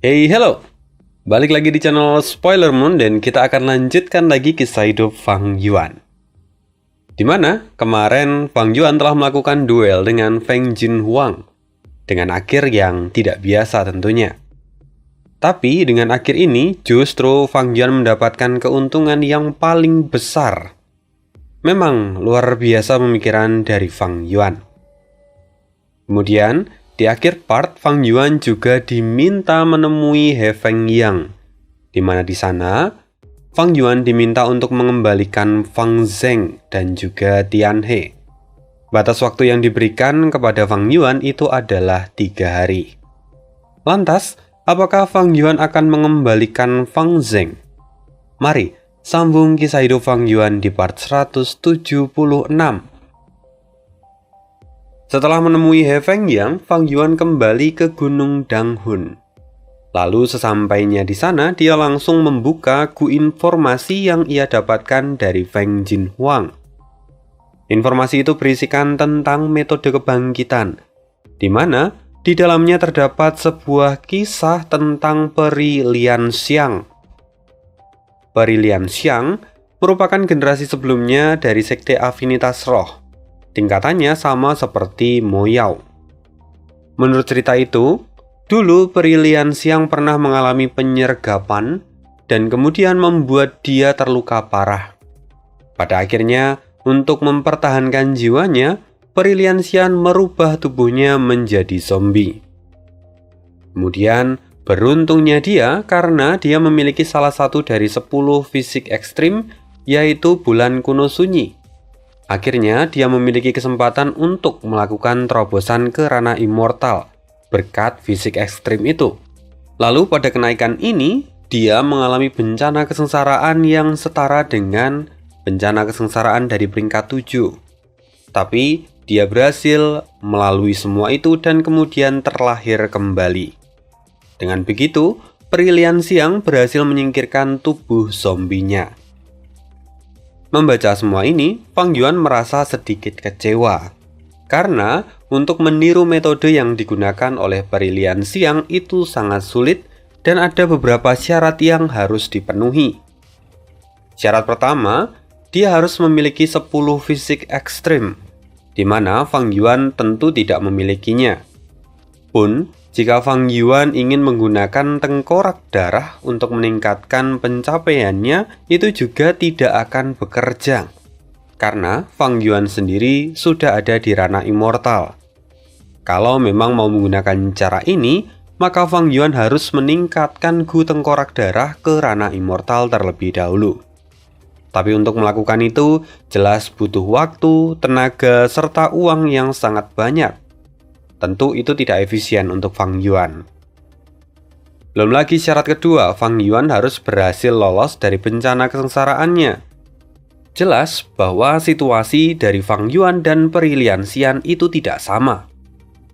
Hey, hello! Balik lagi di channel Spoiler Moon dan kita akan lanjutkan lagi kisah hidup Fang Yuan. Dimana kemarin Fang Yuan telah melakukan duel dengan Feng Jinhuang dengan akhir yang tidak biasa tentunya. Tapi dengan akhir ini justru Fang Yuan mendapatkan keuntungan yang paling besar. Memang luar biasa pemikiran dari Fang Yuan. Kemudian di akhir part, Fang Yuan juga diminta menemui He Fengyang, di mana di sana Fang Yuan diminta untuk mengembalikan Fang Zheng dan juga Tian He. Batas waktu yang diberikan kepada Fang Yuan itu adalah 3 hari. Lantas, apakah Fang Yuan akan mengembalikan Fang Zheng? Mari sambung kisah hidup Fang Yuan di part 176. Setelah menemui He Fengyang, Fang Yuan kembali ke Gunung Danghun. Lalu sesampainya di sana, dia langsung membuka informasi yang ia dapatkan dari Feng Jinhuang. Informasi itu berisikan tentang metode kebangkitan, di mana di dalamnya terdapat sebuah kisah tentang Peri Lian Xiang. Peri Lian Xiang merupakan generasi sebelumnya dari Sekte Afinitas Roh. Tingkatannya sama seperti Mo Yao. Menurut cerita itu, dulu Peri Lian Xiang pernah mengalami penyergapan dan kemudian membuat dia terluka parah. Pada akhirnya, untuk mempertahankan jiwanya, Peri Lian Xiang merubah tubuhnya menjadi zombie. Kemudian, beruntungnya dia karena dia memiliki salah satu dari 10 fisik ekstrim, yaitu bulan kuno sunyi. Akhirnya, dia memiliki kesempatan untuk melakukan terobosan ke ranah immortal berkat fisik ekstrim itu. Lalu pada kenaikan ini, dia mengalami bencana kesengsaraan yang setara dengan bencana kesengsaraan dari peringkat 7. Tapi, dia berhasil melalui semua itu dan kemudian terlahir kembali. Dengan begitu, Peri Lian Xiang berhasil menyingkirkan tubuh zombinya. Membaca semua ini, Fang Yuan merasa sedikit kecewa. Karena untuk meniru metode yang digunakan oleh Peri Lian Xiang itu sangat sulit dan ada beberapa syarat yang harus dipenuhi. Syarat pertama, dia harus memiliki 10 fisik ekstrim, di mana Fang Yuan tentu tidak memilikinya. Pun, jika Fang Yuan ingin menggunakan tengkorak darah untuk meningkatkan pencapaiannya, itu juga tidak akan bekerja. Karena Fang Yuan sendiri sudah ada di ranah immortal. Kalau memang mau menggunakan cara ini, maka Fang Yuan harus meningkatkan Gu tengkorak darah ke ranah immortal terlebih dahulu. Tapi untuk melakukan itu, jelas butuh waktu, tenaga, serta uang yang sangat banyak. Tentu itu tidak efisien untuk Fang Yuan. Belum lagi syarat kedua, Fang Yuan harus berhasil lolos dari bencana kesengsaraannya. Jelas bahwa situasi dari Fang Yuan dan Peri Lian Xiang itu tidak sama.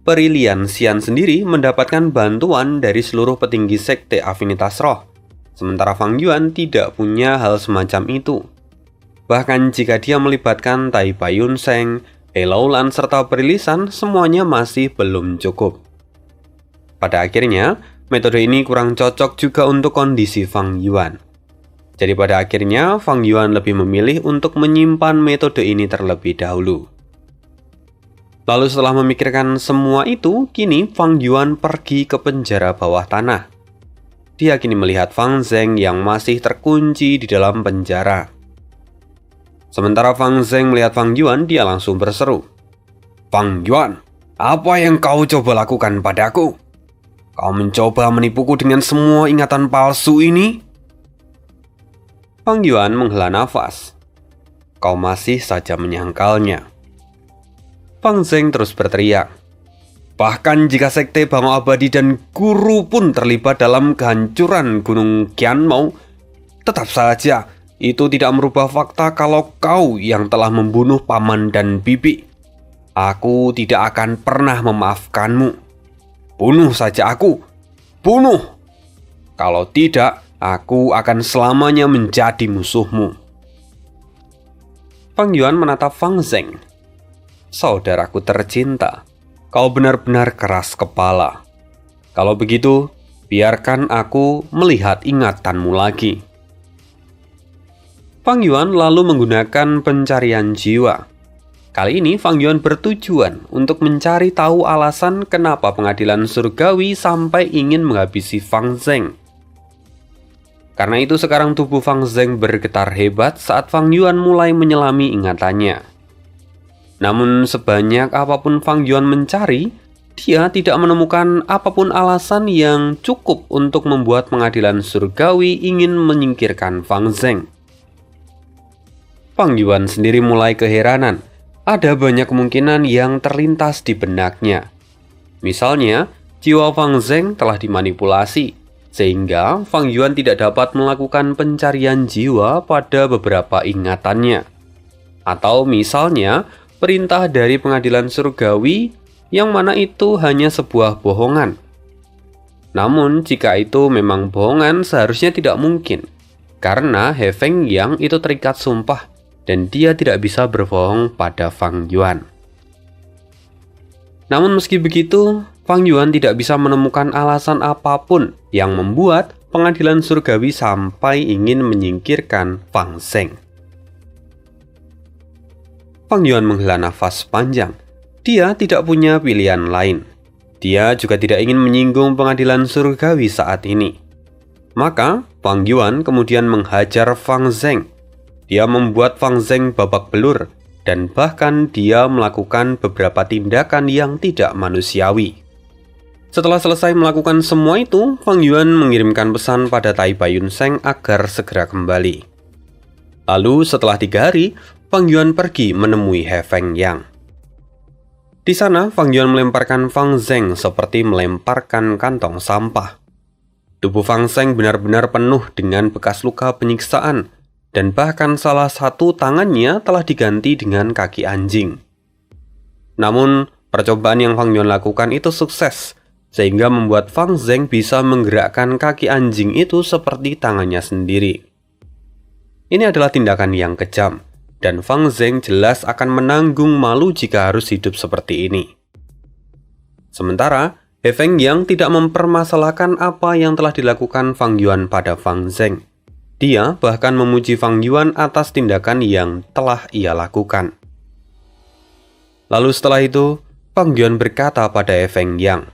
Peri Lian Xiang sendiri mendapatkan bantuan dari seluruh petinggi Sekte Afinitas Roh, sementara Fang Yuan tidak punya hal semacam itu. Bahkan jika dia melibatkan Tai Baiyun Sheng, Elaulan serta Peri Lisan, semuanya masih belum cukup. Pada akhirnya, metode ini kurang cocok juga untuk kondisi Fang Yuan. Jadi pada akhirnya, Fang Yuan lebih memilih untuk menyimpan metode ini terlebih dahulu. Lalu setelah memikirkan semua itu, kini Fang Yuan pergi ke penjara bawah tanah. Dia kini melihat Fang Zheng yang masih terkunci di dalam penjara. Sementara Fang Zheng melihat Fang Yuan, dia langsung berseru, "Fang Yuan, apa yang kau coba lakukan padaku? Kau mencoba menipuku dengan semua ingatan palsu ini?" Fang Yuan menghela nafas. "Kau masih saja menyangkalnya." Fang Zheng terus berteriak, "Bahkan jika Sekte Bangau Abadi dan Guru pun terlibat dalam kehancuran Gunung Qianmou, tetap saja itu tidak merubah fakta kalau kau yang telah membunuh paman dan bibi. Aku tidak akan pernah memaafkanmu. Bunuh saja aku. Bunuh. Kalau tidak, aku akan selamanya menjadi musuhmu." Fang Yuan menatap Fang Zheng. "Saudaraku tercinta, kau benar-benar keras kepala. Kalau begitu, Biarkan aku melihat ingatanmu lagi. Fang Yuan lalu menggunakan pencarian jiwa. Kali ini Fang Yuan bertujuan untuk mencari tahu alasan kenapa pengadilan surgawi sampai ingin menghabisi Fang Zeng. Karena itu sekarang tubuh Fang Zeng bergetar hebat saat Fang Yuan mulai menyelami ingatannya. Namun sebanyak apapun Fang Yuan mencari, dia tidak menemukan apapun alasan yang cukup untuk membuat pengadilan surgawi ingin menyingkirkan Fang Zeng. Fang Yuan sendiri mulai keheranan. Ada banyak kemungkinan yang terlintas di benaknya. Misalnya, jiwa Fang Zeng telah dimanipulasi, sehingga Fang Yuan tidak dapat melakukan pencarian jiwa pada beberapa ingatannya. Atau misalnya, perintah dari pengadilan surgawi yang mana itu hanya sebuah bohongan. Namun, jika itu memang bohongan, seharusnya tidak mungkin, karena He Feng Yang itu terikat sumpah, dan dia tidak bisa berbohong pada Fang Yuan. Namun meski begitu, Fang Yuan tidak bisa menemukan alasan apapun yang membuat pengadilan surgawi sampai ingin menyingkirkan Fang Zeng. Fang Yuan menghela nafas panjang. Dia tidak punya pilihan lain. Dia juga tidak ingin menyinggung pengadilan surgawi saat ini. Maka, Fang Yuan kemudian menghajar Fang Zeng. Dia membuat Fang Zeng babak belur, dan bahkan dia melakukan beberapa tindakan yang tidak manusiawi. Setelah selesai melakukan semua itu, Fang Yuan mengirimkan pesan pada Tai Baiyunseng agar segera kembali. Lalu setelah 3 hari, Fang Yuan pergi menemui He Feng Yang. Di sana, Fang Yuan melemparkan Fang Zeng seperti melemparkan kantong sampah. Tubuh Fang Zeng benar-benar penuh dengan bekas luka penyiksaan, dan bahkan salah satu tangannya telah diganti dengan kaki anjing. Namun, percobaan yang Fang Yuan lakukan itu sukses, sehingga membuat Fang Zeng bisa menggerakkan kaki anjing itu seperti tangannya sendiri. Ini adalah tindakan yang kejam, dan Fang Zeng jelas akan menanggung malu jika harus hidup seperti ini. Sementara, He Feng Yang tidak mempermasalahkan apa yang telah dilakukan Fang Yuan pada Fang Zeng. Dia bahkan memuji Fang Yuan atas tindakan yang telah ia lakukan. Lalu setelah itu, Fang Yuan berkata pada He Feng Yang,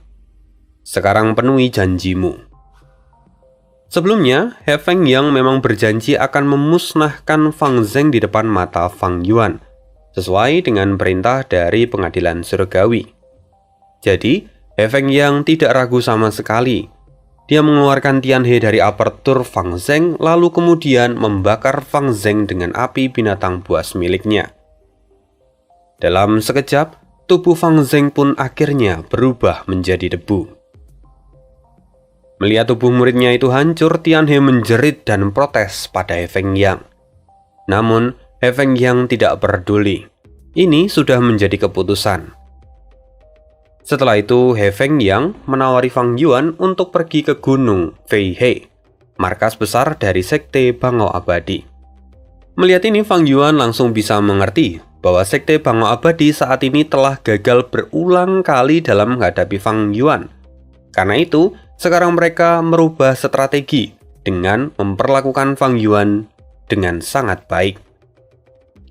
"Sekarang penuhi janjimu." Sebelumnya, He Feng Yang memang berjanji akan memusnahkan Fang Zeng di depan mata Fang Yuan, sesuai dengan perintah dari pengadilan surgawi. Jadi, He Feng Yang tidak ragu sama sekali. Dia mengeluarkan Tianhe dari apertur Fang Zeng, lalu kemudian membakar Fang Zeng dengan api binatang buas miliknya. Dalam sekejap, tubuh Fang Zeng pun akhirnya berubah menjadi debu. Melihat tubuh muridnya itu hancur, Tianhe menjerit dan protes pada He Feng Yang. Namun, He Feng Yang tidak peduli. Ini sudah menjadi keputusan. Setelah itu, He Feng Yang menawari Fang Yuan untuk pergi ke Gunung Fei He, markas besar dari Sekte Bangau Abadi. Melihat ini, Fang Yuan langsung bisa mengerti bahwa Sekte Bangau Abadi saat ini telah gagal berulang kali dalam menghadapi Fang Yuan. Karena itu, sekarang mereka merubah strategi dengan memperlakukan Fang Yuan dengan sangat baik.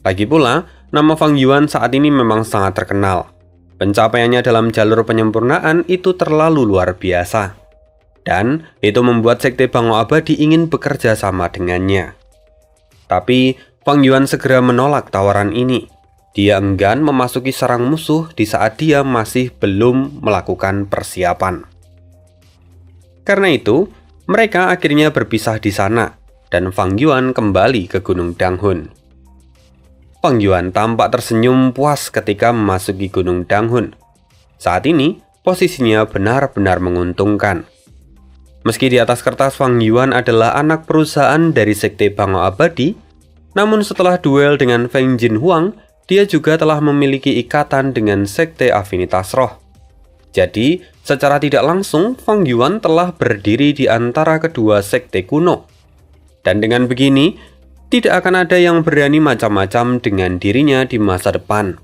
Lagi pula, nama Fang Yuan saat ini memang sangat terkenal. Pencapaiannya dalam jalur penyempurnaan itu terlalu luar biasa. Dan itu membuat Sekte Bangau Abadi ingin bekerja sama dengannya. Tapi, Fang Yuan segera menolak tawaran ini. Dia enggan memasuki sarang musuh di saat dia masih belum melakukan persiapan. Karena itu, mereka akhirnya berpisah di sana, dan Fang Yuan kembali ke Gunung Danghun. Fang Yuan tampak tersenyum puas ketika memasuki Gunung Danghun. Saat ini, posisinya benar-benar menguntungkan. Meski di atas kertas Fang Yuan adalah anak perusahaan dari Sekte Bangau Abadi, namun setelah duel dengan Feng Jinhuang, dia juga telah memiliki ikatan dengan Sekte Afinitas Roh. Jadi, secara tidak langsung, Fang Yuan telah berdiri di antara kedua sekte kuno. Dan dengan begini, tidak akan ada yang berani macam-macam dengan dirinya di masa depan.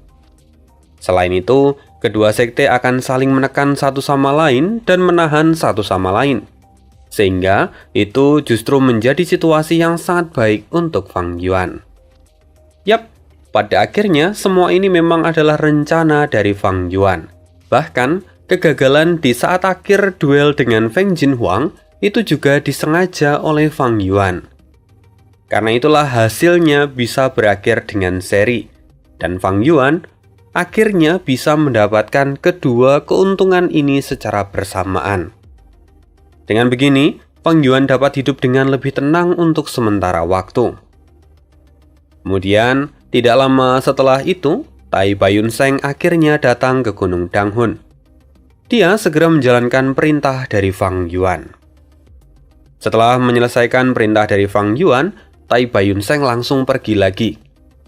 Selain itu, kedua sekte akan saling menekan satu sama lain dan menahan satu sama lain. Sehingga itu justru menjadi situasi yang sangat baik untuk Fang Yuan. Yap, pada akhirnya semua ini memang adalah rencana dari Fang Yuan. Bahkan, kegagalan di saat akhir duel dengan Feng Jinhuang itu juga disengaja oleh Fang Yuan. Karena itulah hasilnya bisa berakhir dengan seri, dan Fang Yuan akhirnya bisa mendapatkan kedua keuntungan ini secara bersamaan. Dengan begini, Fang Yuan dapat hidup dengan lebih tenang untuk sementara waktu. Kemudian, tidak lama setelah itu, Tai Baiyunseng akhirnya datang ke Gunung Danghun. Dia segera menjalankan perintah dari Fang Yuan. Setelah menyelesaikan perintah dari Fang Yuan, Tai Baiyunseng langsung pergi lagi,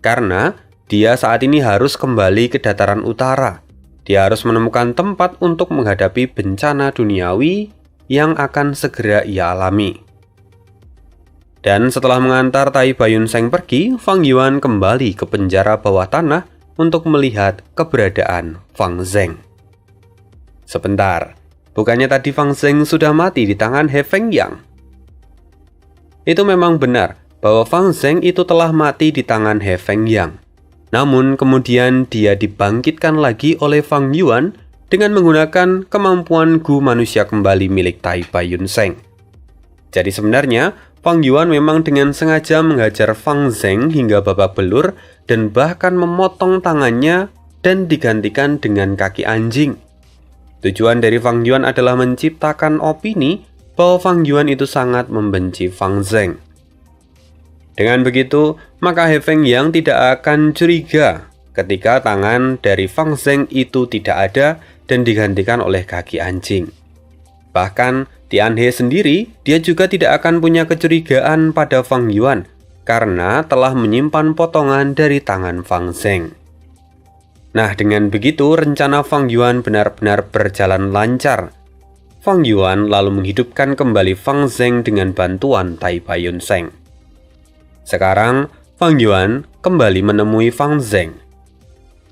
karena dia saat ini harus kembali ke dataran utara. Dia harus menemukan tempat untuk menghadapi bencana duniawi yang akan segera ia alami. Dan setelah mengantar Tai Baiyunseng pergi, Fang Yuan kembali ke penjara bawah tanah untuk melihat keberadaan Fang Zheng. Sebentar, bukannya tadi Fang Zheng sudah mati di tangan He Fengyang? Itu memang benar bahwa Fang Zheng itu telah mati di tangan He Fengyang. Namun kemudian dia dibangkitkan lagi oleh Fang Yuan dengan menggunakan kemampuan Gu manusia kembali milik Tai Baiyunseng. Jadi sebenarnya Fang Yuan memang dengan sengaja menghajar Fang Zheng hingga babak belur dan bahkan memotong tangannya dan digantikan dengan kaki anjing. Tujuan dari Fang Yuan adalah menciptakan opini bahwa Fang Yuan itu sangat membenci Fang Zheng. Dengan begitu, maka He Fengyang tidak akan curiga ketika tangan dari Fang Zheng itu tidak ada dan digantikan oleh kaki anjing. Bahkan, Tian He sendiri, dia juga tidak akan punya kecurigaan pada Fang Yuan karena telah menyimpan potongan dari tangan Fang Zheng. Nah, dengan begitu rencana Fang Yuan benar-benar berjalan lancar. Fang Yuan lalu menghidupkan kembali Fang Zheng dengan bantuan Tai Baiyunseng. Sekarang, Fang Yuan kembali menemui Fang Zheng.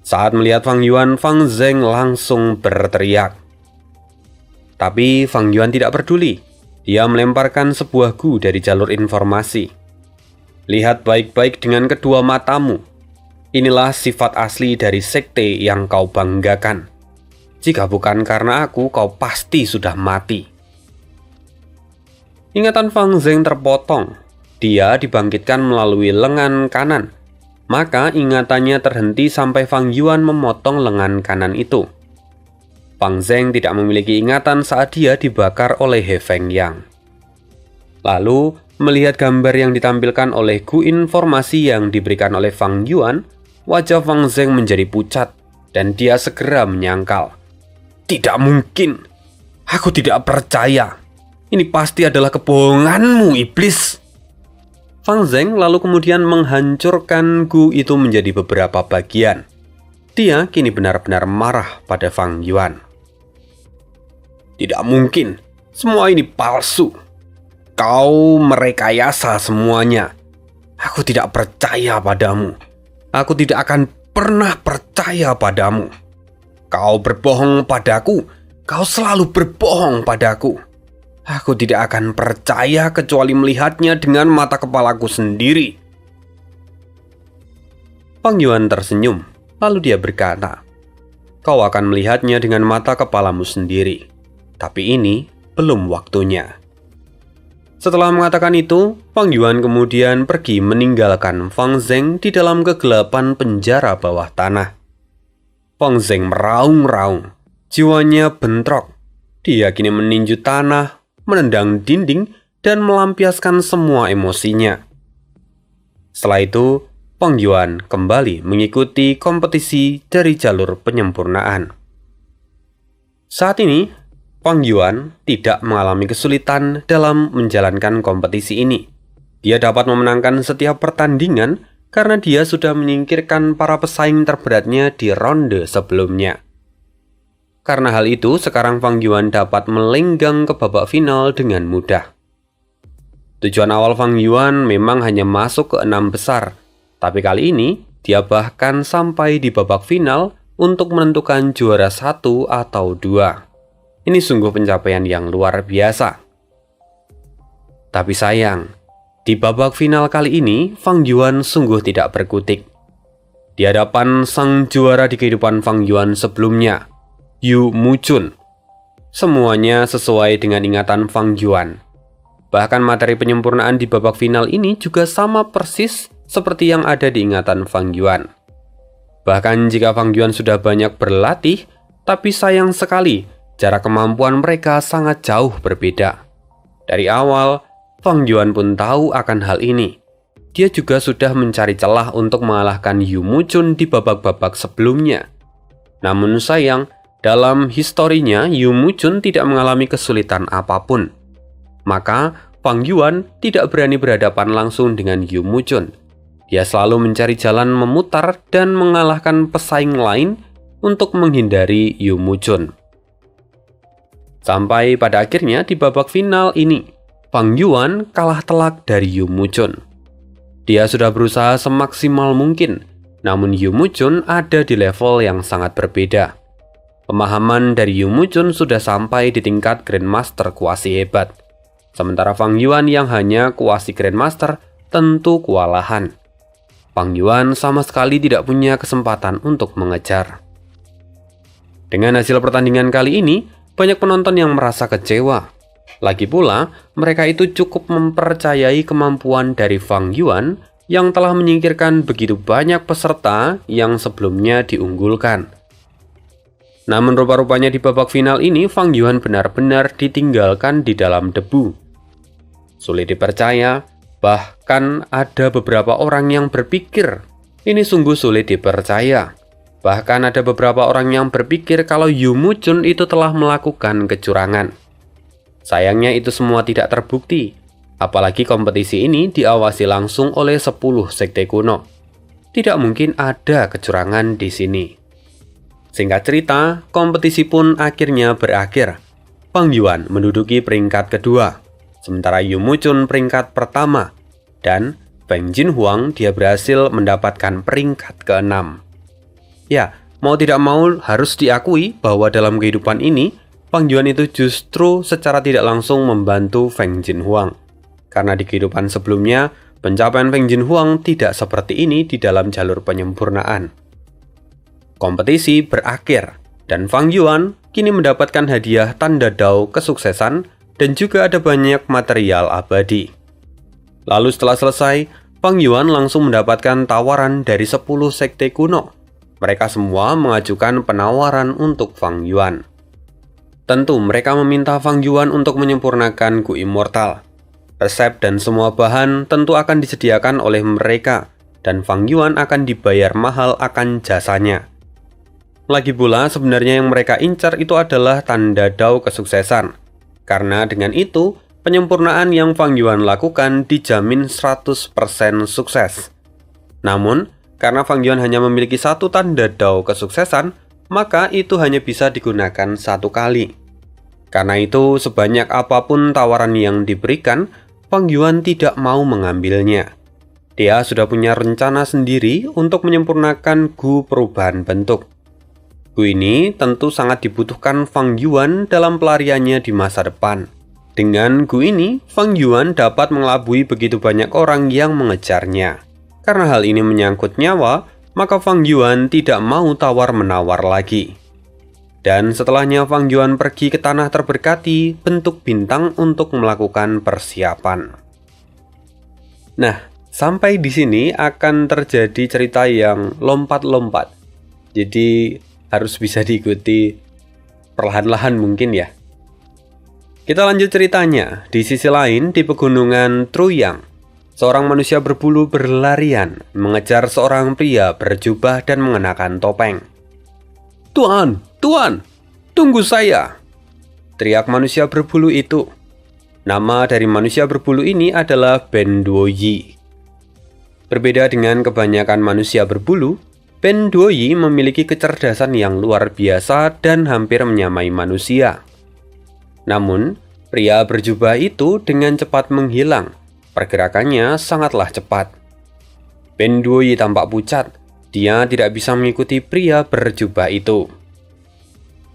Saat melihat Fang Yuan, Fang Zheng langsung berteriak. Tapi Fang Yuan tidak peduli. Dia melemparkan sebuah gu dari jalur informasi. Lihat baik-baik dengan kedua matamu. Inilah sifat asli dari sekte yang kau banggakan. Jika bukan karena aku, kau pasti sudah mati. Ingatan Fang Zheng terpotong. Dia dibangkitkan melalui lengan kanan. Maka ingatannya terhenti sampai Fang Yuan memotong lengan kanan itu. Fang Zheng tidak memiliki ingatan saat dia dibakar oleh He Fengyang. Lalu, melihat gambar yang ditampilkan oleh Gu informasi yang diberikan oleh Fang Yuan, wajah Fang Zheng menjadi pucat dan dia segera menyangkal. Tidak mungkin. Aku tidak percaya. Ini pasti adalah kebohonganmu, iblis. Fang Zheng lalu kemudian menghancurkan gu itu menjadi beberapa bagian. Dia kini benar-benar marah pada Fang Yuan. Tidak mungkin, semua ini palsu. Kau merekayasa semuanya. Aku tidak percaya padamu. Aku tidak akan pernah percaya padamu. Kau berbohong padaku. Kau selalu berbohong padaku. Aku tidak akan percaya kecuali melihatnya dengan mata kepalaku sendiri. Fang Yuan tersenyum, lalu dia berkata, kau akan melihatnya dengan mata kepalamu sendiri. Tapi ini belum waktunya. Setelah mengatakan itu, Fang Yuan kemudian pergi meninggalkan Fang Zheng di dalam kegelapan penjara bawah tanah. Fang Zheng meraung-raung, jiwanya bentrok. Dia kini meninju tanah, menendang dinding, dan melampiaskan semua emosinya. Setelah itu, Fang Yuan kembali mengikuti kompetisi dari jalur penyempurnaan. Saat ini, Fang Yuan tidak mengalami kesulitan dalam menjalankan kompetisi ini. Dia dapat memenangkan setiap pertandingan karena dia sudah menyingkirkan para pesaing terberatnya di ronde sebelumnya. Karena hal itu, sekarang Fang Yuan dapat melenggang ke babak final dengan mudah. Tujuan awal Fang Yuan memang hanya masuk ke 6 besar, tapi kali ini dia bahkan sampai di babak final untuk menentukan juara 1 atau 2. Ini sungguh pencapaian yang luar biasa. Tapi sayang, di babak final kali ini, Fang Yuan sungguh tidak berkutik. Di hadapan sang juara di kehidupan Fang Yuan sebelumnya, Yu Muchun, semuanya sesuai dengan ingatan Fang Yuan. Bahkan materi penyempurnaan di babak final ini juga sama persis seperti yang ada di ingatan Fang Yuan. Bahkan jika Fang Yuan sudah banyak berlatih, tapi sayang sekali jarak kemampuan mereka sangat jauh berbeda. Dari awal, Fang Yuan pun tahu akan hal ini. Dia juga sudah mencari celah untuk mengalahkan Yu Muchun di babak-babak sebelumnya. Namun sayang, dalam historinya Yu Muchun tidak mengalami kesulitan apapun. Maka Fang Yuan tidak berani berhadapan langsung dengan Yu Muchun. Dia selalu mencari jalan memutar dan mengalahkan pesaing lain untuk menghindari Yu Muchun. Sampai pada akhirnya di babak final ini, Fang Yuan kalah telak dari Yu Muchun. Dia sudah berusaha semaksimal mungkin, namun Yu Muchun ada di level yang sangat berbeda. Pemahaman dari Yu Muchun sudah sampai di tingkat Grandmaster kuasi hebat. Sementara Fang Yuan yang hanya kuasi Grandmaster tentu kewalahan. Fang Yuan sama sekali tidak punya kesempatan untuk mengejar. Dengan hasil pertandingan kali ini, banyak penonton yang merasa kecewa. Lagi pula, mereka itu cukup mempercayai kemampuan dari Fang Yuan yang telah menyingkirkan begitu banyak peserta yang sebelumnya diunggulkan. Namun rupa-rupanya di babak final ini, Fang Yuan benar-benar ditinggalkan di dalam debu. Sulit dipercaya, bahkan ada beberapa orang yang berpikir, ini sungguh sulit dipercaya. Bahkan ada beberapa orang yang berpikir kalau Yu Muchun itu telah melakukan kecurangan. Sayangnya itu semua tidak terbukti, apalagi kompetisi ini diawasi langsung oleh 10 sekte kuno. Tidak mungkin ada kecurangan di sini. Singkat cerita, kompetisi pun akhirnya berakhir. Fang Yuan menduduki peringkat kedua, sementara Yu Muchun peringkat pertama, dan Feng Jinhuang dia berhasil mendapatkan peringkat ke-6. Ya, mau tidak mau harus diakui bahwa dalam kehidupan ini, Fang Yuan itu justru secara tidak langsung membantu Feng Jinhuang. Karena di kehidupan sebelumnya, pencapaian Feng Jinhuang tidak seperti ini di dalam jalur penyempurnaan. Kompetisi berakhir, dan Fang Yuan kini mendapatkan hadiah tanda dao kesuksesan dan juga ada banyak material abadi. Lalu setelah selesai, Fang Yuan langsung mendapatkan tawaran dari 10 sekte kuno. Mereka semua mengajukan penawaran untuk Fang Yuan. Tentu mereka meminta Fang Yuan untuk menyempurnakan Gu Immortal. Resep dan semua bahan tentu akan disediakan oleh mereka, dan Fang Yuan akan dibayar mahal akan jasanya. Lagi pula sebenarnya yang mereka incar itu adalah tanda dao kesuksesan. Karena dengan itu, penyempurnaan yang Fang Yuan lakukan dijamin 100% sukses. Namun, karena Fang Yuan hanya memiliki satu tanda dao kesuksesan, maka itu hanya bisa digunakan satu kali. Karena itu, sebanyak apapun tawaran yang diberikan, Fang Yuan tidak mau mengambilnya. Dia sudah punya rencana sendiri untuk menyempurnakan Gu perubahan bentuk. Gu ini tentu sangat dibutuhkan Fang Yuan dalam pelariannya di masa depan. Dengan Gu ini, Fang Yuan dapat mengelabui begitu banyak orang yang mengejarnya. Karena hal ini menyangkut nyawa, maka Fang Yuan tidak mau tawar-menawar lagi. Dan setelahnya Fang Yuan pergi ke tanah terberkati bentuk bintang untuk melakukan persiapan. Nah, sampai di sini akan terjadi cerita yang lompat-lompat. Jadi harus bisa diikuti perlahan-lahan mungkin ya. Kita lanjut ceritanya. Di sisi lain, di pegunungan Truyang, seorang manusia berbulu berlarian mengejar seorang pria berjubah dan mengenakan topeng. "Tuan, Tuan, tunggu saya!" teriak manusia berbulu itu. Nama dari manusia berbulu ini adalah Ben Duoyi. Berbeda dengan kebanyakan manusia berbulu, Ben Duoyi memiliki kecerdasan yang luar biasa dan hampir menyamai manusia. Namun, pria berjubah itu dengan cepat menghilang. Pergerakannya sangatlah cepat. Ben Duoyi tampak pucat. Dia tidak bisa mengikuti pria berjubah itu.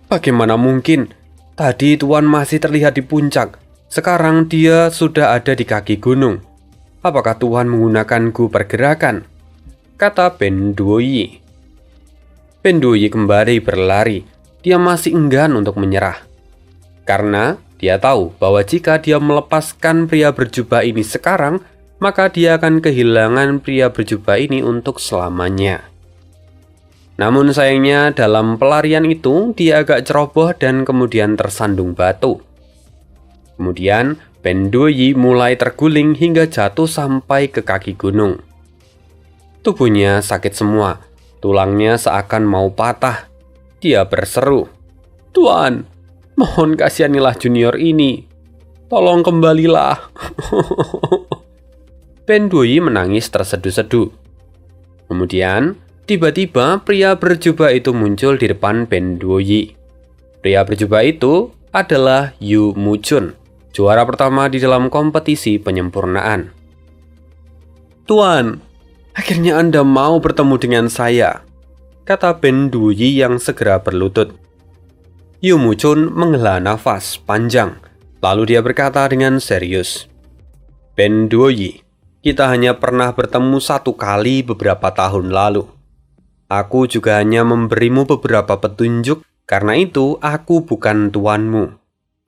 "Bagaimana mungkin? Tadi Tuan masih terlihat di puncak. Sekarang dia sudah ada di kaki gunung. Apakah Tuhan menggunakan Gu pergerakan? Kata Ben Duoyi. Ben Duoyi kembali berlari. Dia masih enggan untuk menyerah. Karena dia tahu bahwa jika dia melepaskan pria berjubah ini sekarang, maka dia akan kehilangan pria berjubah ini untuk selamanya. Namun sayangnya dalam pelarian itu dia agak ceroboh dan kemudian tersandung batu. Kemudian Ben Duoyi mulai terguling hingga jatuh sampai ke kaki gunung. Tubuhnya sakit semua, tulangnya seakan mau patah. Dia berseru, "Tuan, mohon kasihanilah junior ini. Tolong kembalilah." Ben Duoyi menangis terseduh-seduh. Kemudian tiba-tiba pria berjubah itu muncul di depan Ben Duoyi. Pria berjubah itu adalah Yu Muchun, juara pertama di dalam kompetisi penyempurnaan. "Tuan, akhirnya Anda mau bertemu dengan saya," kata Ben Duoyi yang segera berlutut. Yu Muchun menghela nafas panjang, lalu dia berkata dengan serius, "Ben Duoyi, kita hanya pernah bertemu 1 kali beberapa tahun lalu. Aku juga hanya memberimu beberapa petunjuk, karena itu aku bukan tuanmu.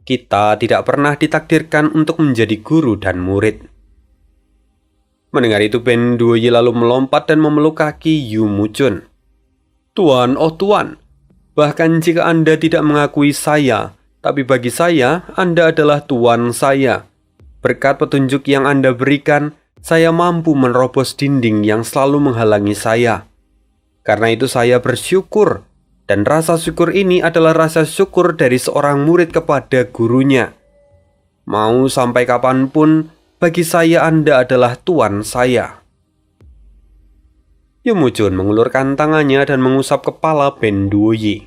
Kita tidak pernah ditakdirkan untuk menjadi guru dan murid." Mendengar itu Ben Duoyi lalu melompat dan memeluk kaki Yu Muchun. "Tuan, oh tuan, bahkan jika Anda tidak mengakui saya, tapi bagi saya Anda adalah tuan saya. Berkat petunjuk yang Anda berikan, saya mampu menerobos dinding yang selalu menghalangi saya. Karena itu saya bersyukur, dan rasa syukur ini adalah rasa syukur dari seorang murid kepada gurunya. Mau sampai kapanpun, bagi saya Anda adalah tuan saya." Yu Muchun mengulurkan tangannya dan mengusap kepala Ben Duoyi.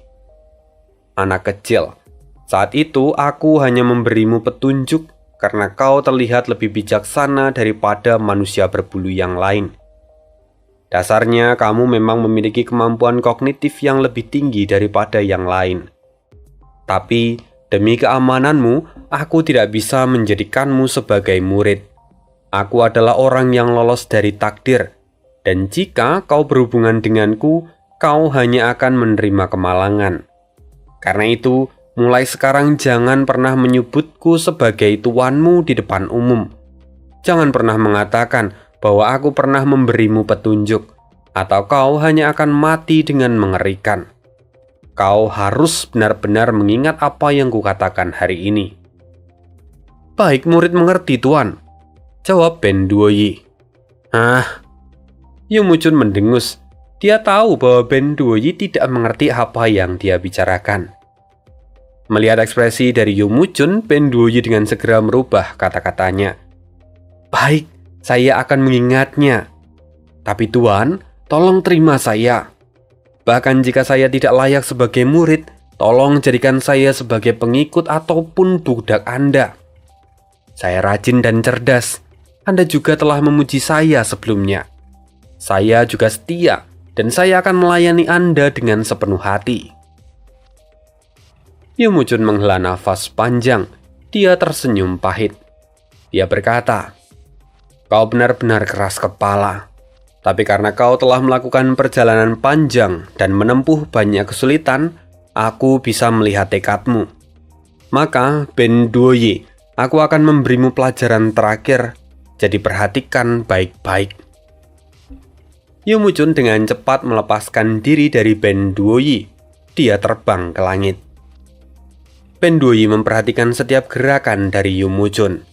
"Anak kecil, saat itu aku hanya memberimu petunjuk karena kau terlihat lebih bijaksana daripada manusia berbulu yang lain. Dasarnya kamu memang memiliki kemampuan kognitif yang lebih tinggi daripada yang lain. Tapi demi keamananmu, aku tidak bisa menjadikanmu sebagai murid. Aku adalah orang yang lolos dari takdir, dan jika kau berhubungan denganku, kau hanya akan menerima kemalangan. Karena itu, mulai sekarang jangan pernah menyebutku sebagai tuanmu di depan umum. Jangan pernah mengatakan bahwa aku pernah memberimu petunjuk, atau kau hanya akan mati dengan mengerikan. Kau harus benar-benar mengingat apa yang kukatakan hari ini." "Baik, murid mengerti, Tuan," jawab Ben Duoyi. Yu Muchun mendengus. Dia tahu bahwa Ben Duoyi tidak mengerti apa yang dia bicarakan. Melihat ekspresi dari Yu Muchun, Ben Duoyi dengan segera merubah kata-katanya. "Baik, saya akan mengingatnya. Tapi Tuan, tolong terima saya. Bahkan jika saya tidak layak sebagai murid, tolong jadikan saya sebagai pengikut ataupun budak Anda. Saya rajin dan cerdas. Anda juga telah memuji saya sebelumnya. Saya juga setia, dan saya akan melayani Anda dengan sepenuh hati." Yu Muchun menghela nafas panjang. Dia tersenyum pahit. Dia berkata, "Kau benar-benar keras kepala. Tapi karena kau telah melakukan perjalanan panjang dan menempuh banyak kesulitan, aku bisa melihat tekadmu. Maka, Ben Duoyi, aku akan memberimu pelajaran terakhir. Jadi perhatikan baik-baik." Yu Muchun dengan cepat melepaskan diri dari Ben Duoyi. Dia terbang ke langit. Ben Duoyi memperhatikan setiap gerakan dari Yu Muchun.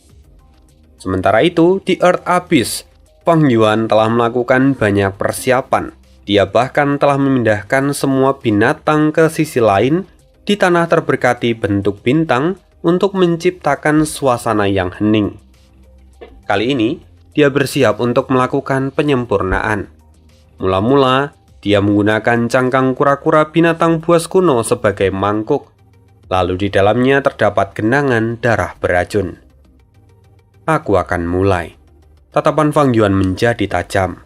Sementara itu, di Earth Abyss, Fang Yuan telah melakukan banyak persiapan. Dia bahkan telah memindahkan semua binatang ke sisi lain di tanah terberkati bentuk bintang untuk menciptakan suasana yang hening. Kali ini, dia bersiap untuk melakukan penyempurnaan. Mula-mula, dia menggunakan cangkang kura-kura binatang buas kuno sebagai mangkuk. Lalu di dalamnya terdapat genangan darah beracun. "Aku akan mulai." Tatapan Fang Yuan menjadi tajam.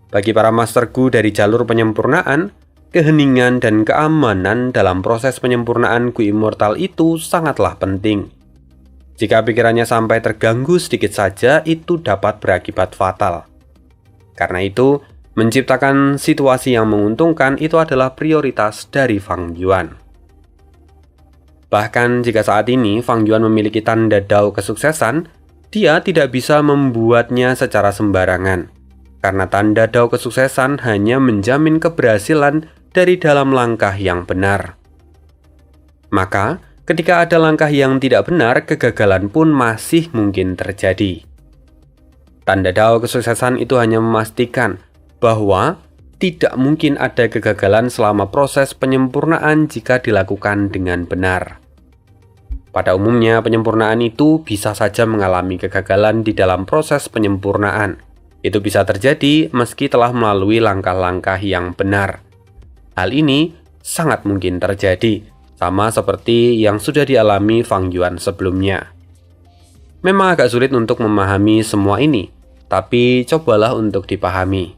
Bagi para Master Gu dari jalur penyempurnaan, keheningan dan keamanan dalam proses penyempurnaan Gu Immortal itu sangatlah penting. Jika pikirannya sampai terganggu sedikit saja, itu dapat berakibat fatal. Karena itu, menciptakan situasi yang menguntungkan itu adalah prioritas dari Fang Yuan. Bahkan jika saat ini Fang Yuan memiliki tanda dao kesuksesan, dia tidak bisa membuatnya secara sembarangan. Karena tanda dao kesuksesan hanya menjamin keberhasilan dari dalam langkah yang benar. Maka, ketika ada langkah yang tidak benar, kegagalan pun masih mungkin terjadi. Tanda dao kesuksesan itu hanya memastikan bahwa tidak mungkin ada kegagalan selama proses penyempurnaan jika dilakukan dengan benar. Pada umumnya, penyempurnaan itu bisa saja mengalami kegagalan di dalam proses penyempurnaan. Itu bisa terjadi meski telah melalui langkah-langkah yang benar. Hal ini sangat mungkin terjadi, sama seperti yang sudah dialami Fang Yuan sebelumnya. Memang agak sulit untuk memahami semua ini, tapi cobalah untuk dipahami.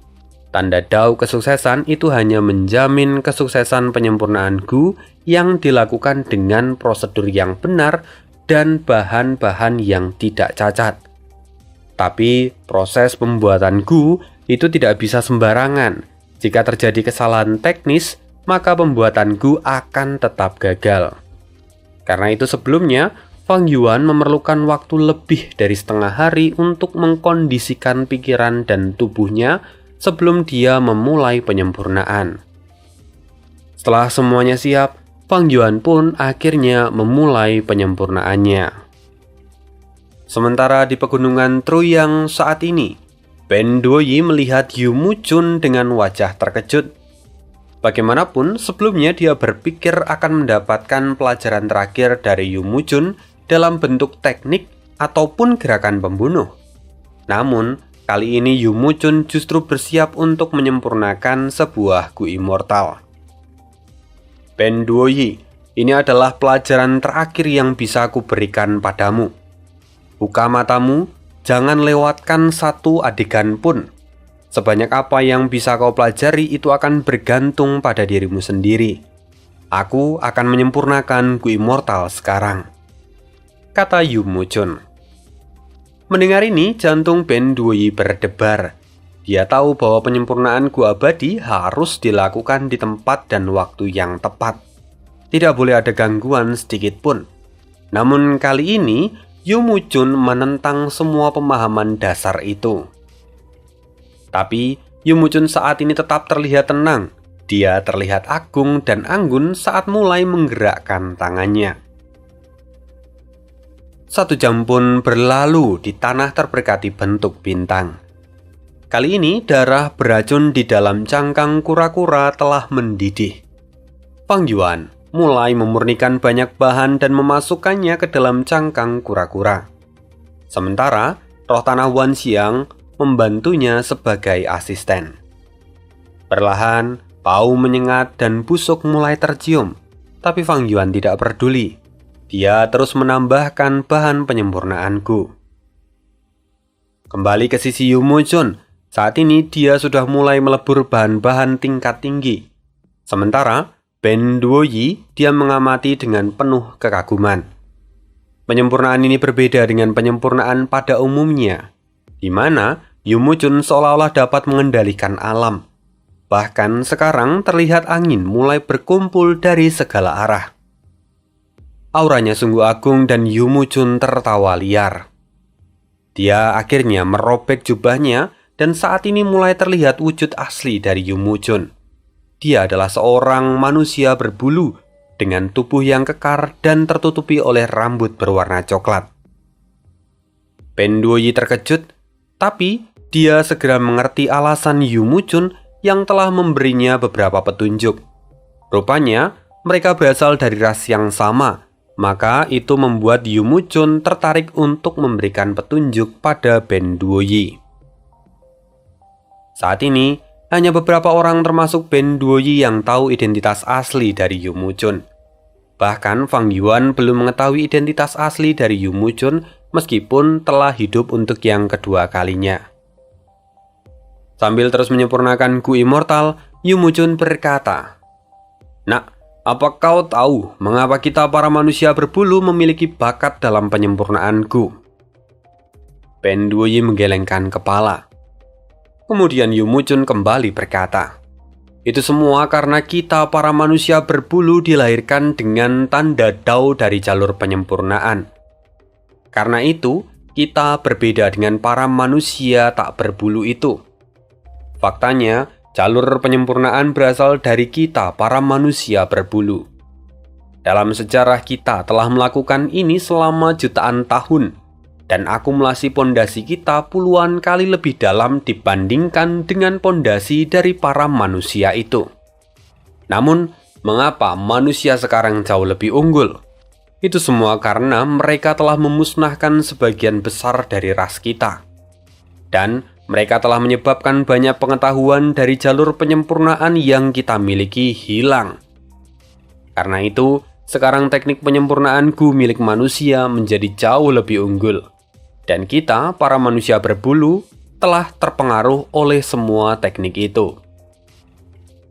Tanda dao kesuksesan itu hanya menjamin kesuksesan penyempurnaan Gu yang dilakukan dengan prosedur yang benar dan bahan-bahan yang tidak cacat. Tapi proses pembuatan Gu itu tidak bisa sembarangan. Jika terjadi kesalahan teknis, maka pembuatan Gu akan tetap gagal. Karena itu sebelumnya, Fang Yuan memerlukan waktu lebih dari setengah hari untuk mengkondisikan pikiran dan tubuhnya sebelum dia memulai penyempurnaan. Setelah semuanya siap, Fang Yuan pun akhirnya memulai penyempurnaannya. Sementara di pegunungan Truyang saat ini, Ben Duoyi melihat Yu Muchun dengan wajah terkejut. Bagaimanapun, sebelumnya dia berpikir akan mendapatkan pelajaran terakhir dari Yu Muchun dalam bentuk teknik ataupun gerakan pembunuh. Namun, kali ini Yu Muchun justru bersiap untuk menyempurnakan sebuah Gu immortal. Ben Duoyi, ini adalah pelajaran terakhir yang bisa aku berikan padamu. Buka matamu, jangan lewatkan satu adegan pun. Sebanyak apa yang bisa kau pelajari itu akan bergantung pada dirimu sendiri. Aku akan menyempurnakan Gu immortal sekarang, kata Yu Muchun. Mendengar ini, jantung Ben Duoyi berdebar. Dia tahu bahwa penyempurnaan Gu abadi harus dilakukan di tempat dan waktu yang tepat. Tidak boleh ada gangguan sedikit pun. Namun kali ini, Yu Muchun menentang semua pemahaman dasar itu. Tapi, Yu Muchun saat ini tetap terlihat tenang. Dia terlihat agung dan anggun saat mulai menggerakkan tangannya. 1 jam pun berlalu di tanah terberkati bentuk bintang. Kali ini darah beracun di dalam cangkang kura-kura telah mendidih. Fang Yuan mulai memurnikan banyak bahan dan memasukkannya ke dalam cangkang kura-kura. Sementara, roh tanah Wan Xiang membantunya sebagai asisten. Perlahan, bau menyengat dan busuk mulai tercium, tapi Fang Yuan tidak peduli. Dia terus menambahkan bahan penyempurnaan Gu. Kembali ke sisi Yu Muchun, saat ini dia sudah mulai melebur bahan-bahan tingkat tinggi. Sementara, Ben Duoyi dia mengamati dengan penuh kekaguman. Penyempurnaan ini berbeda dengan penyempurnaan pada umumnya, di mana Yu Muchun seolah-olah dapat mengendalikan alam. Bahkan sekarang terlihat angin mulai berkumpul dari segala arah. Auranya sungguh agung dan Yu Muchun tertawa liar. Dia akhirnya merobek jubahnya dan saat ini mulai terlihat wujud asli dari Yu Muchun. Dia adalah seorang manusia berbulu dengan tubuh yang kekar dan tertutupi oleh rambut berwarna coklat. Ben Duoyi terkejut, tapi dia segera mengerti alasan Yu Muchun yang telah memberinya beberapa petunjuk. Rupanya, mereka berasal dari ras yang sama, maka itu membuat Yu Muchun tertarik untuk memberikan petunjuk pada Ben Duoyi. Saat ini, hanya beberapa orang termasuk Ben Duoyi yang tahu identitas asli dari Yu Muchun. Bahkan Fang Yuan belum mengetahui identitas asli dari Yu Muchun meskipun telah hidup untuk yang kedua kalinya. Sambil terus menyempurnakan Gu immortal, Yu Muchun berkata, "Nak, Apa kau tahu mengapa kita para manusia berbulu memiliki bakat dalam penyempurnaan Gu? Ben Duoyi menggelengkan kepala. Kemudian Yu Muchun kembali berkata, itu semua karena kita para manusia berbulu dilahirkan dengan tanda Dao dari jalur penyempurnaan. Karena itu, kita berbeda dengan para manusia tak berbulu itu. Faktanya, jalur penyempurnaan berasal dari kita para manusia berbulu. Dalam sejarah kita telah melakukan ini selama jutaan tahun, dan akumulasi pondasi kita puluhan kali lebih dalam dibandingkan dengan pondasi dari para manusia itu. Namun, mengapa manusia sekarang jauh lebih unggul? Itu semua karena mereka telah memusnahkan sebagian besar dari ras kita. Dan mereka telah menyebabkan banyak pengetahuan dari jalur penyempurnaan yang kita miliki hilang. Karena itu, sekarang teknik penyempurnaan Gu milik manusia menjadi jauh lebih unggul. Dan kita, para manusia berbulu, telah terpengaruh oleh semua teknik itu.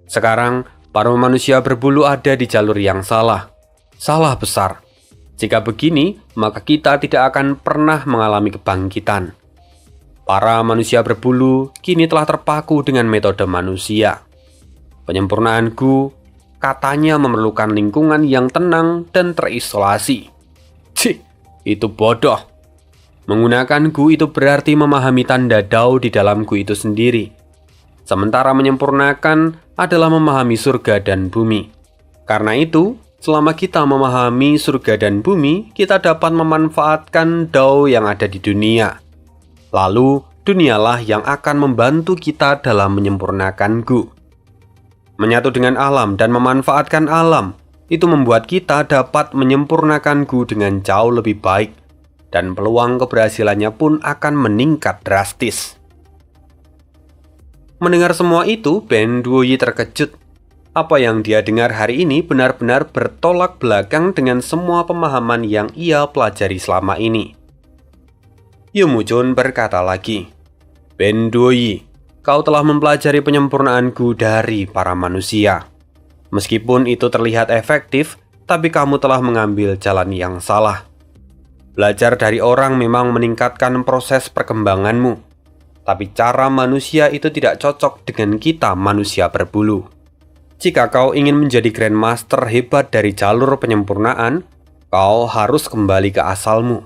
Sekarang, para manusia berbulu ada di jalur yang salah. Salah besar. Jika begini, maka kita tidak akan pernah mengalami kebangkitan. Para manusia berbulu kini telah terpaku dengan metode manusia. Penyempurnaan Gu katanya memerlukan lingkungan yang tenang dan terisolasi. Cih, itu bodoh. Menggunakan Gu itu berarti memahami tanda Dao di dalam Gu itu sendiri. Sementara menyempurnakan adalah memahami surga dan bumi. Karena itu, selama kita memahami surga dan bumi, kita dapat memanfaatkan Dao yang ada di dunia. Lalu, dunialah yang akan membantu kita dalam menyempurnakan Gu. Menyatu dengan alam dan memanfaatkan alam, itu membuat kita dapat menyempurnakan Gu dengan jauh lebih baik, dan peluang keberhasilannya pun akan meningkat drastis. Mendengar semua itu, Ben Duoyi terkejut. Apa yang dia dengar hari ini benar-benar bertolak belakang dengan semua pemahaman yang ia pelajari selama ini. Yu Muchun berkata lagi, Ben Duoyi, kau telah mempelajari penyempurnaan Gu dari para manusia. Meskipun itu terlihat efektif, tapi kamu telah mengambil jalan yang salah. Belajar dari orang memang meningkatkan proses perkembanganmu, tapi cara manusia itu tidak cocok dengan kita manusia berbulu. Jika kau ingin menjadi Grandmaster hebat dari jalur penyempurnaan, kau harus kembali ke asalmu.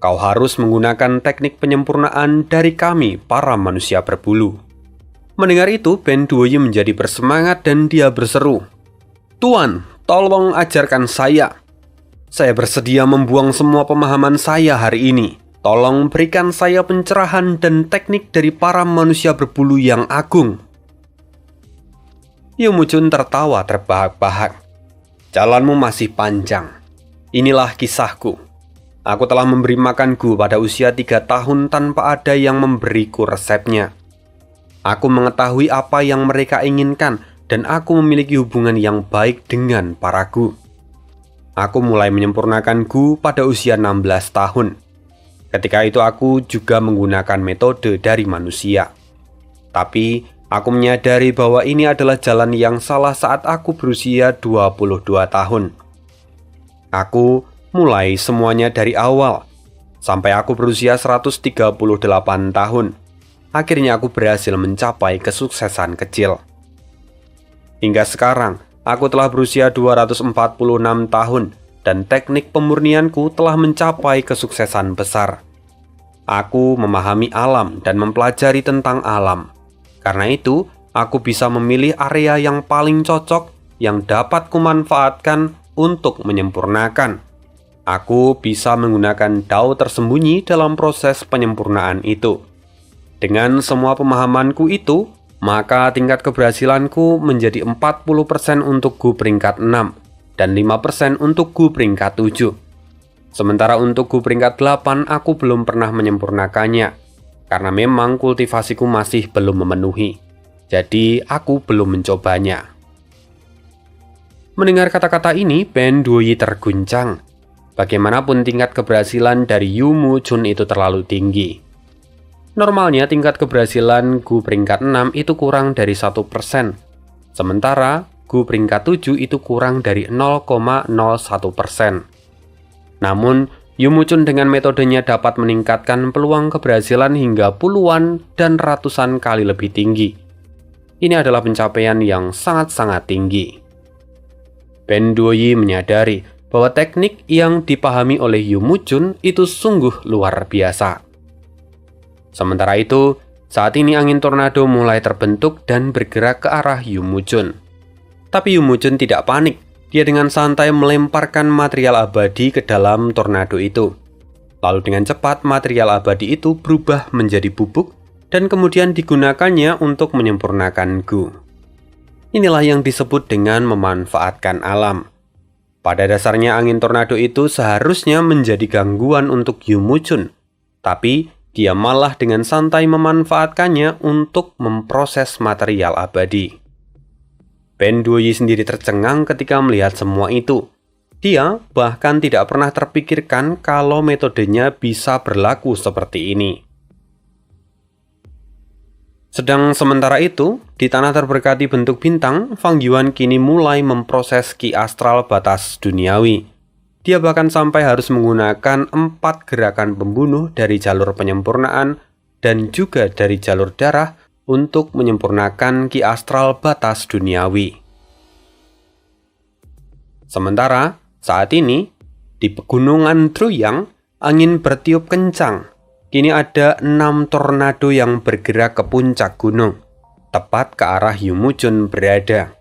Kau harus menggunakan teknik penyempurnaan dari kami, para manusia berbulu. Mendengar itu, Ben Duoyi menjadi bersemangat dan dia berseru, Tuan, tolong ajarkan saya. Saya bersedia membuang semua pemahaman saya hari ini. Tolong berikan saya pencerahan dan teknik dari para manusia berbulu yang agung. Yu Muchun tertawa terbahak-bahak. Jalanmu masih panjang. Inilah kisahku. Aku telah memberi makan Gu pada usia 3 tahun tanpa ada yang memberiku resepnya. Aku mengetahui apa yang mereka inginkan dan aku memiliki hubungan yang baik dengan para Gu. Aku mulai menyempurnakan Gu pada usia 16 tahun. Ketika itu aku juga menggunakan metode dari manusia. Tapi aku menyadari bahwa ini adalah jalan yang salah saat aku berusia 22 tahun. Aku mulai semuanya dari awal, sampai aku berusia 138 tahun. Akhirnya aku berhasil mencapai kesuksesan kecil. Hingga sekarang, aku telah berusia 246 tahun, dan teknik pemurnianku telah mencapai kesuksesan besar. Aku memahami alam dan mempelajari tentang alam. Karena itu, aku bisa memilih area yang paling cocok yang dapat kumanfaatkan untuk menyempurnakan. Aku bisa menggunakan Dao tersembunyi dalam proses penyempurnaan itu. Dengan semua pemahamanku itu, maka tingkat keberhasilanku menjadi 40% untuk Gu peringkat 6 dan 5% untuk Gu peringkat 7. Sementara untuk Gu peringkat 8 aku belum pernah menyempurnakannya, karena memang kultivasiku masih belum memenuhi. Jadi aku belum mencobanya. Mendengar kata-kata ini, Ben Duoyi terguncang. Bagaimanapun tingkat keberhasilan dari Yu Muchun itu terlalu tinggi. Normalnya tingkat keberhasilan Gu peringkat 6 itu kurang dari 1%. Sementara Gu Dagu peringkat 7 itu kurang dari 0,01%. Namun, Yumuchun dengan metodenya dapat meningkatkan peluang keberhasilan hingga puluhan dan ratusan kali lebih tinggi. Ini adalah pencapaian yang sangat-sangat tinggi. Ben Duoyi menyadari bahwa teknik yang dipahami oleh Yumuchun itu sungguh luar biasa. Sementara itu, saat ini angin tornado mulai terbentuk dan bergerak ke arah Yumuchun. Tapi Yumuchun tidak panik. Dia dengan santai melemparkan material abadi ke dalam tornado itu. Lalu dengan cepat material abadi itu berubah menjadi bubuk dan kemudian digunakannya untuk menyempurnakan Gu. Inilah yang disebut dengan memanfaatkan alam. Pada dasarnya angin tornado itu seharusnya menjadi gangguan untuk Yumuchun, tapi dia malah dengan santai memanfaatkannya untuk memproses material abadi. Ben Duoyi sendiri tercengang ketika melihat semua itu. Dia bahkan tidak pernah terpikirkan kalau metodenya bisa berlaku seperti ini. Sedang sementara itu, di tanah terberkati bentuk bintang, Fang Yuan kini mulai memproses ki astral batas duniawi. Dia bahkan sampai harus menggunakan 4 gerakan pembunuh dari jalur penyempurnaan dan juga dari jalur darah untuk menyempurnakan ki astral batas duniawi. Sementara saat ini, di pegunungan Truyang, angin bertiup kencang. Kini ada 6 tornado yang bergerak ke puncak gunung, tepat ke arah Yumuchun berada.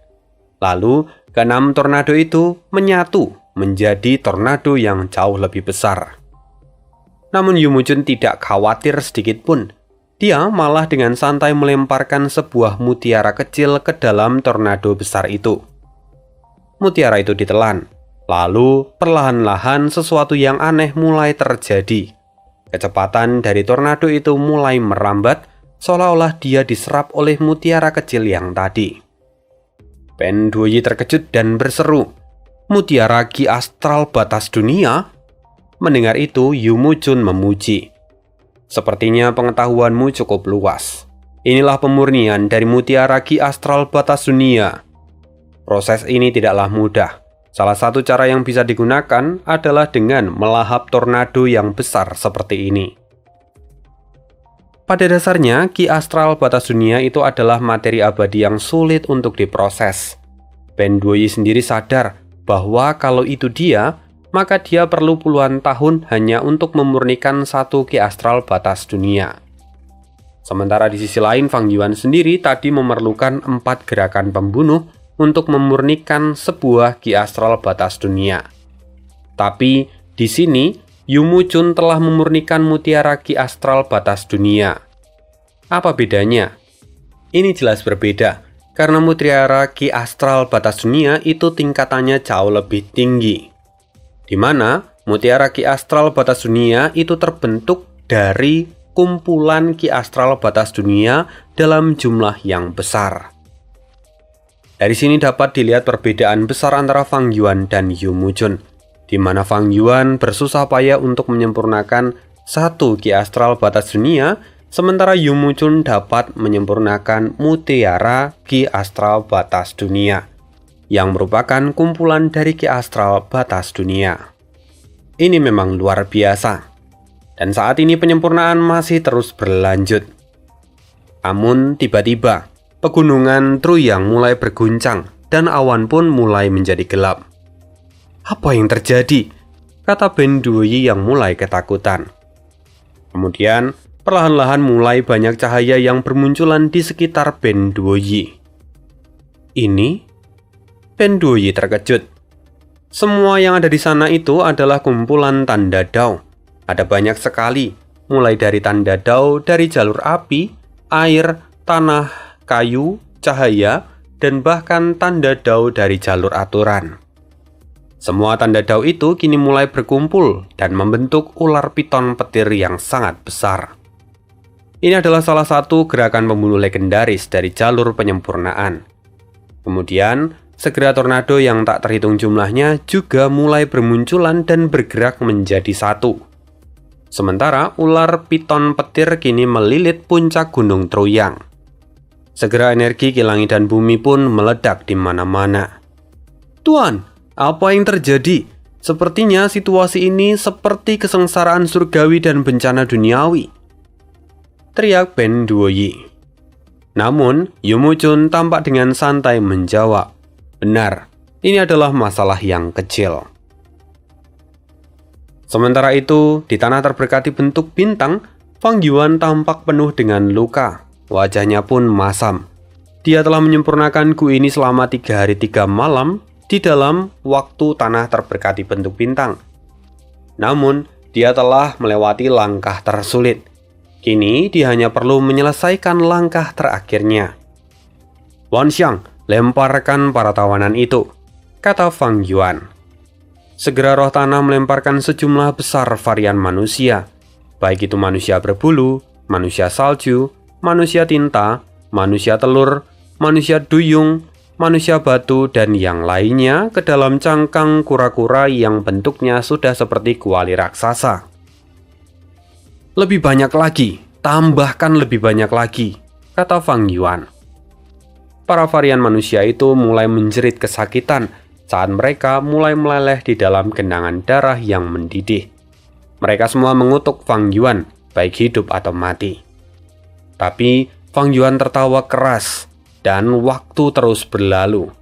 Lalu, ke-6 tornado itu menyatu menjadi tornado yang jauh lebih besar. Namun Yumuchun tidak khawatir sedikit pun. Dia malah dengan santai melemparkan sebuah mutiara kecil ke dalam tornado besar itu. Mutiara itu ditelan. Lalu perlahan-lahan sesuatu yang aneh mulai terjadi. Kecepatan dari tornado itu mulai merambat, seolah-olah dia diserap oleh mutiara kecil yang tadi. Ben Duoyi terkejut dan berseru, "Mutiara ki astral batas dunia?" Mendengar itu, Yumuchun memuji. "Sepertinya pengetahuanmu cukup luas. Inilah pemurnian dari mutiara ki astral batas dunia. Proses ini tidaklah mudah. Salah satu cara yang bisa digunakan adalah dengan melahap tornado yang besar seperti ini." Pada dasarnya, ki astral batas dunia itu adalah materi abadi yang sulit untuk diproses. Ben Duoyi sendiri sadar bahwa kalau itu dia, maka dia perlu puluhan tahun hanya untuk memurnikan satu ki astral batas dunia. Sementara di sisi lain, Fang Yuan sendiri tadi memerlukan 4 gerakan pembunuh untuk memurnikan sebuah ki astral batas dunia. Tapi di sini, Yumuchun telah memurnikan mutiara ki astral batas dunia. Apa bedanya? Ini jelas berbeda, karena mutiara ki astral batas dunia itu tingkatannya jauh lebih tinggi. Di mana mutiara ki astral batas dunia itu terbentuk dari kumpulan ki astral batas dunia dalam jumlah yang besar. Dari sini dapat dilihat perbedaan besar antara Fang Yuan dan Yumuchun, di mana Fang Yuan bersusah payah untuk menyempurnakan satu ki astral batas dunia, sementara Yumuchun dapat menyempurnakan mutiara ki astral batas dunia, yang merupakan kumpulan dari ki astral batas dunia. Ini memang luar biasa, dan saat ini penyempurnaan masih terus berlanjut. Namun tiba-tiba, pegunungan Truyang mulai berguncang dan awan pun mulai menjadi gelap. "Apa yang terjadi?" kata Ben Duoyi yang mulai ketakutan. Kemudian, perlahan-lahan mulai banyak cahaya yang bermunculan di sekitar Ben Duoyi. "Ini?" Ben Duoyi terkejut. Semua yang ada di sana itu adalah kumpulan tanda dao. Ada banyak sekali, mulai dari tanda dao dari jalur api, air, tanah, kayu, cahaya, dan bahkan tanda dao dari jalur aturan. Semua tanda dao itu kini mulai berkumpul dan membentuk ular piton petir yang sangat besar. Ini adalah salah satu gerakan pembunuh legendaris dari jalur penyempurnaan. Kemudian, segera tornado yang tak terhitung jumlahnya juga mulai bermunculan dan bergerak menjadi satu. Sementara ular piton petir kini melilit puncak gunung Truyang. Segera energi kilangi dan bumi pun meledak di mana-mana. "Tuan, apa yang terjadi? Sepertinya situasi ini seperti kesengsaraan surgawi dan bencana duniawi," teriak Ben Duoyi. Namun, Yumuchun tampak dengan santai menjawab, "Benar, ini adalah masalah yang kecil." Sementara itu, di tanah terberkati bentuk bintang, Fang Yuan tampak penuh dengan luka. Wajahnya pun masam. Dia telah menyempurnakan Gu ini selama 3 hari 3 malam di dalam waktu tanah terberkati bentuk bintang. Namun, dia telah melewati langkah tersulit. Kini, dia hanya perlu menyelesaikan langkah terakhirnya. "Wan Xiang, lemparkan para tawanan itu," kata Fang Yuan. Segera roh tanah melemparkan sejumlah besar varian manusia, baik itu manusia berbulu, manusia salju, manusia tinta, manusia telur, manusia duyung, manusia batu, dan yang lainnya ke dalam cangkang kura-kura yang bentuknya sudah seperti kuali raksasa. "Lebih banyak lagi, tambahkan lebih banyak lagi," kata Fang Yuan. Para varian manusia itu mulai menjerit kesakitan saat mereka mulai meleleh di dalam genangan darah yang mendidih. Mereka semua mengutuk Fang Yuan, baik hidup atau mati. Tapi Fang Yuan tertawa keras, dan waktu terus berlalu.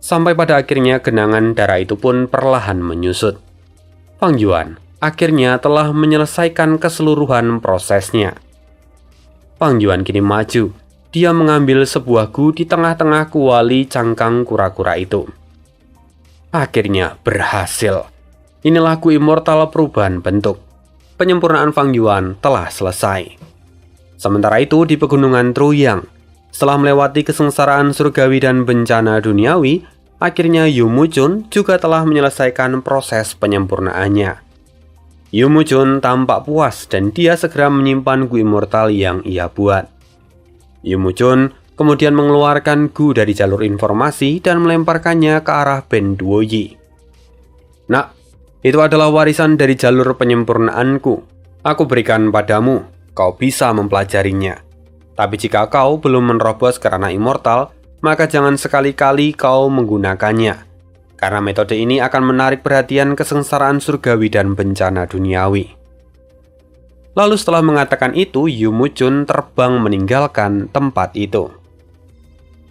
Sampai pada akhirnya genangan darah itu pun perlahan menyusut. Fang Yuan akhirnya telah menyelesaikan keseluruhan prosesnya. Fang Yuan kini maju. Dia mengambil sebuah gu di tengah-tengah kuali cangkang kura-kura itu. Akhirnya berhasil. Inilah gu immortal perubahan bentuk. Penyempurnaan Fang Yuan telah selesai. Sementara itu di pegunungan Truyang, setelah melewati kesengsaraan surgawi dan bencana duniawi, akhirnya Yumuchun juga telah menyelesaikan proses penyempurnaannya. Yumuchun tampak puas dan dia segera menyimpan gu immortal yang ia buat. Yumuchun kemudian mengeluarkan gu dari jalur informasi dan melemparkannya ke arah Ben Duoyi. "Nak, itu adalah warisan dari jalur penyempurnaanku. Aku berikan padamu, kau bisa mempelajarinya. Tapi jika kau belum menerobos ke ranah immortal, maka jangan sekali-kali kau menggunakannya, karena metode ini akan menarik perhatian kesengsaraan surgawi dan bencana duniawi." Lalu setelah mengatakan itu, Yumuchun terbang meninggalkan tempat itu.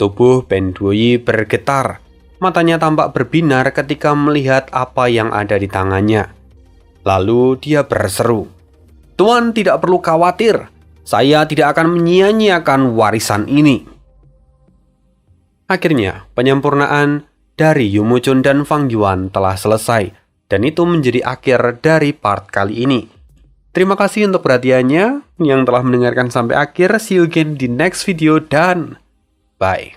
Tubuh Ben Duoyi bergetar, matanya tampak berbinar ketika melihat apa yang ada di tangannya. Lalu dia berseru, "Tuan tidak perlu khawatir, saya tidak akan menyia-nyiakan warisan ini." Akhirnya, penyempurnaan dari Yumuchun dan Fang Yuan telah selesai, dan itu menjadi akhir dari part kali ini. Terima kasih untuk perhatiannya yang telah mendengarkan sampai akhir. See you again di next video dan bye.